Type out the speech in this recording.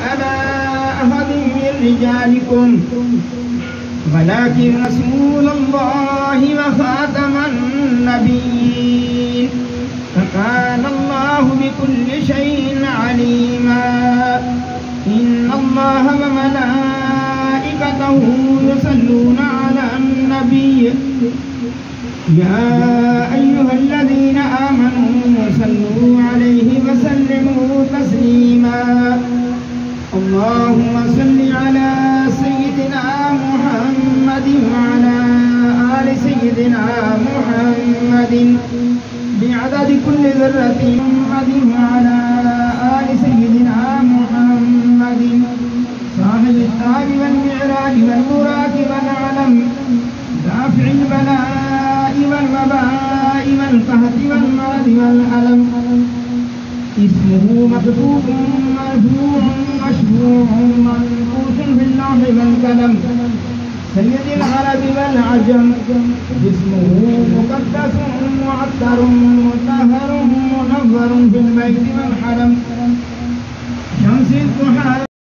على أحد من رجالكم ولكن رسول الله وخاتم النبيين فكان الله بكل شيء عليما. إن الله وملائكته يصلون على النبي يا أيها الذين آمنوا صلوا عليه وسلموا تسليما. اللهم صل على سيدنا محمد وعلى آل سيدنا محمد بعدد كل ذرة محمد وعلى آل سيدنا محمد صاحب التاج والمعراج والبراق والعلم دافع البلاء والوباء والقهر والمرض والألم اسمه مكتوب مرفوع مشفوع منقوش في اللوح والقلم سيد العرب والعجم اسمه مقدس معطر مطهر منور في البيت والحرم شمس الضحى